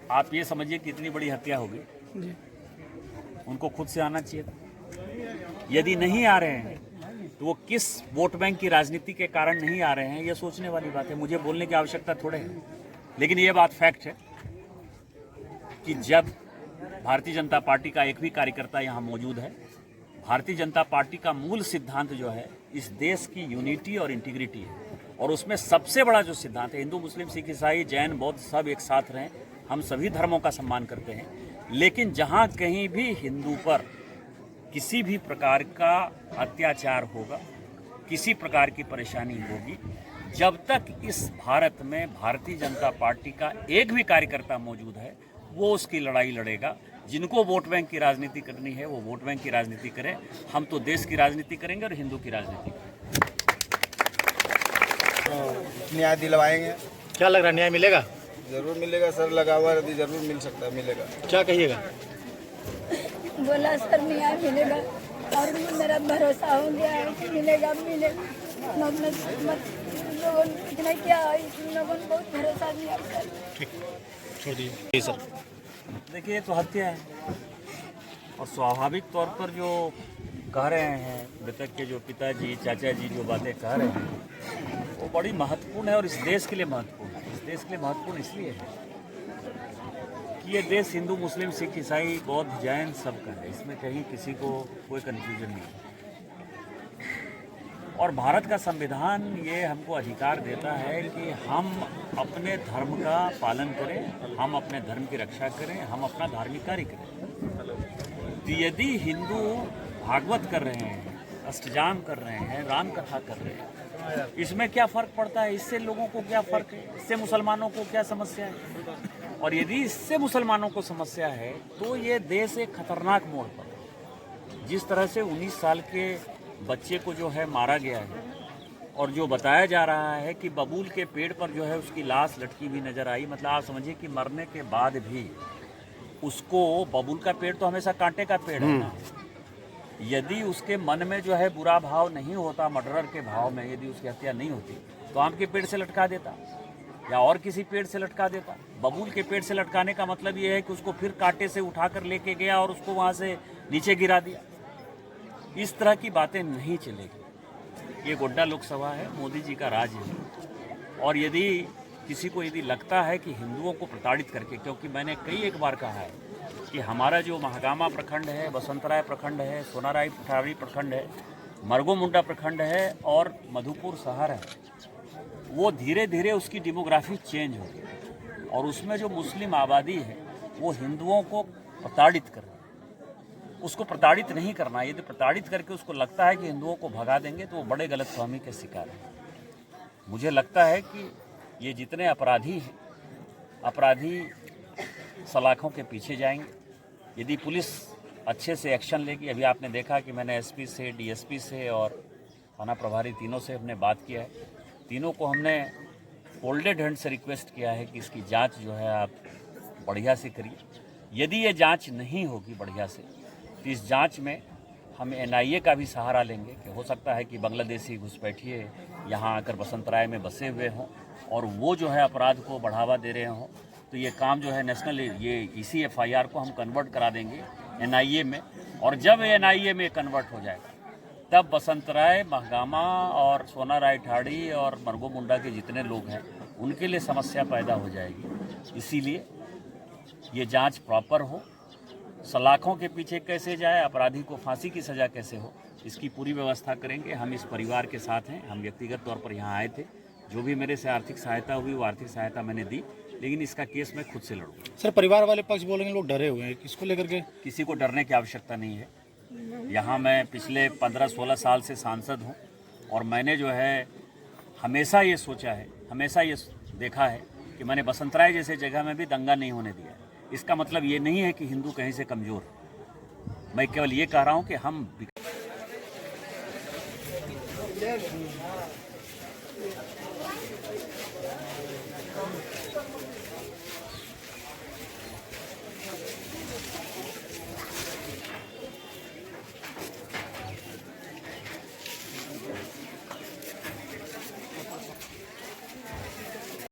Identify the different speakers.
Speaker 1: आप ये समझिए कि इतनी बड़ी हत्या हो गई, उनको खुद से आना चाहिए था। यदि नहीं आ रहे हैं तो वो किस वोट बैंक की राजनीति के कारण नहीं आ रहे हैं, ये सोचने वाली बात है। मुझे बोलने की आवश्यकता थोड़े है, लेकिन ये बात फैक्ट है कि जब भारतीय जनता पार्टी का एक भी कार्यकर्ता यहाँ मौजूद है, भारतीय जनता पार्टी का मूल सिद्धांत जो है इस देश की यूनिटी और इंटीग्रिटी है, और उसमें सबसे बड़ा जो सिद्धांत है, हिंदू मुस्लिम सिख ईसाई जैन बौद्ध सब एक साथ रहें, हम सभी धर्मों का सम्मान करते हैं, लेकिन जहाँ कहीं भी हिंदू पर किसी भी प्रकार का अत्याचार होगा, किसी प्रकार की परेशानी होगी, जब तक इस भारत में भारतीय जनता पार्टी का एक भी कार्यकर्ता मौजूद है, वो उसकी लड़ाई लड़ेगा। जिनको वोट बैंक की राजनीति करनी है वो वोट बैंक की राजनीति करें, हम तो देश की राजनीति करेंगे और हिंदू की राजनीति करेंगे।
Speaker 2: न्याय दिलवाएंगे।
Speaker 3: क्या लग रहा है, न्याय मिलेगा?
Speaker 2: जरूर मिलेगा सर, लगा हुआ यदि जरूर मिल सकता है, मिलेगा।
Speaker 3: क्या कहिएगा?
Speaker 4: बोला सर न्याय मिलेगा और मेरा भरोसा हो गया है कि मिलेगा मिलेगा। लोगों ने क्या लोगों ने बहुत भरोसा दिया सर।
Speaker 3: ठीक, छोड़ दीजिए सर।
Speaker 1: देखिए ये तो हत्या है, और स्वाभाविक तौर पर जो कह रहे हैं मृतक के जो पिताजी चाचा जी जो बातें कह रहे हैं वो बड़ी महत्वपूर्ण है, और इस देश के लिए महत्वपूर्ण है। इस देश के लिए महत्वपूर्ण इसलिए है कि ये देश हिंदू मुस्लिम सिख ईसाई बौद्ध जैन सबका है, इसमें कहीं किसी को कोई कन्फ्यूजन नहीं है। और भारत का संविधान ये हमको अधिकार देता है कि हम अपने धर्म का पालन करें, हम अपने धर्म की रक्षा करें, हम अपना धार्मिक कार्य करें। तो यदि हिंदू भागवत कर रहे हैं, अष्टजाम कर रहे हैं, राम कथा कर रहे हैं, इसमें क्या फ़र्क पड़ता है? इससे लोगों को क्या फ़र्क है? इससे मुसलमानों को क्या समस्या है? और यदि इससे मुसलमानों को समस्या है तो ये देश एक खतरनाक मोड़ पर है। जिस तरह से 19 साल के बच्चे को जो है मारा गया है, और जो बताया जा रहा है कि बबूल के पेड़ पर जो है उसकी लाश लटकी भी नज़र आई, मतलब आप समझिए कि मरने के बाद भी उसको, बबूल का पेड़ तो हमेशा कांटे का पेड़ है ना, यदि उसके मन में जो है बुरा भाव नहीं होता, मर्डरर के भाव में यदि उसकी हत्या नहीं होती तो आम के पेड़ से लटका देता या और किसी पेड़ से लटका देता। बबूल के पेड़ से लटकाने का मतलब ये है कि उसको फिर कांटे से उठाकर लेके गया और उसको वहाँ से नीचे गिरा दिया। इस तरह की बातें नहीं चलेगी। ये गोड्डा लोकसभा है, मोदी जी का राज है, और यदि किसी को यदि लगता है कि हिंदुओं को प्रताड़ित करके, क्योंकि मैंने कई एक बार कहा है कि हमारा जो महागामा प्रखंड है, बसंतराय प्रखंड है, सोनाराय पठारी प्रखंड है, मरगो मुंडा प्रखंड है और मधुपुर शहर है, वो धीरे धीरे उसकी डेमोग्राफी चेंज हो गई, और उसमें जो मुस्लिम आबादी है वो हिंदुओं को प्रताड़ित कर रही है। उसको प्रताड़ित नहीं करना है। यदि प्रताड़ित करके उसको लगता है कि हिंदुओं को भगा देंगे तो वो बड़े गलतफहमी के शिकार हैं। मुझे लगता है कि ये जितने अपराधी हैं, अपराधी सलाखों के पीछे जाएंगे यदि पुलिस अच्छे से एक्शन लेगी। अभी आपने देखा कि मैंने एसपी से, डीएसपी से और थाना प्रभारी तीनों से हमने बात किया है। तीनों को हमने फोल्डेड हैंड से रिक्वेस्ट किया है कि इसकी जांच जो है आप बढ़िया से करिए। यदि ये जांच नहीं होगी बढ़िया से तो इस जांच में हम एनआईए का भी सहारा लेंगे कि हो सकता है कि बांग्लादेशी घुसपैठिए यहाँ आकर बसंतराय में बसे हुए हों और वो जो है अपराध को बढ़ावा दे रहे हों। तो ये काम जो है नेशनल, ये इसी एफआईआर को हम कन्वर्ट करा देंगे एनआईए में, और जब एनआईए में कन्वर्ट हो जाएगा तब बसंतराय, महगामा और सोनाराय ठाड़ी और मरगो मुंडा के जितने लोग हैं उनके लिए समस्या पैदा हो जाएगी। इसीलिए ये जांच प्रॉपर हो, सलाखों के पीछे कैसे जाए, अपराधी को फांसी की सज़ा कैसे हो, इसकी पूरी व्यवस्था करेंगे। हम इस परिवार के साथ हैं। हम व्यक्तिगत तौर पर यहाँ आए थे, जो भी मेरे से आर्थिक सहायता हुई वो आर्थिक सहायता मैंने दी, लेकिन इसका केस मैं खुद से लड़ूंगा।
Speaker 3: सर, परिवार वाले पक्ष बोलेंगे लोग डरे हुए हैं, किसको लेकर के?
Speaker 1: किसी को डरने की आवश्यकता नहीं है। यहाँ मैं पिछले 15-16 साल से सांसद हूँ, और मैंने जो है हमेशा ये सोचा है, हमेशा ये देखा है कि मैंने बसंतराय जैसे जगह में भी दंगा नहीं होने दिया है। इसका मतलब ये नहीं है कि हिंदू कहीं से कमज़ोर है। मैं केवल ये कह रहा हूँ कि हम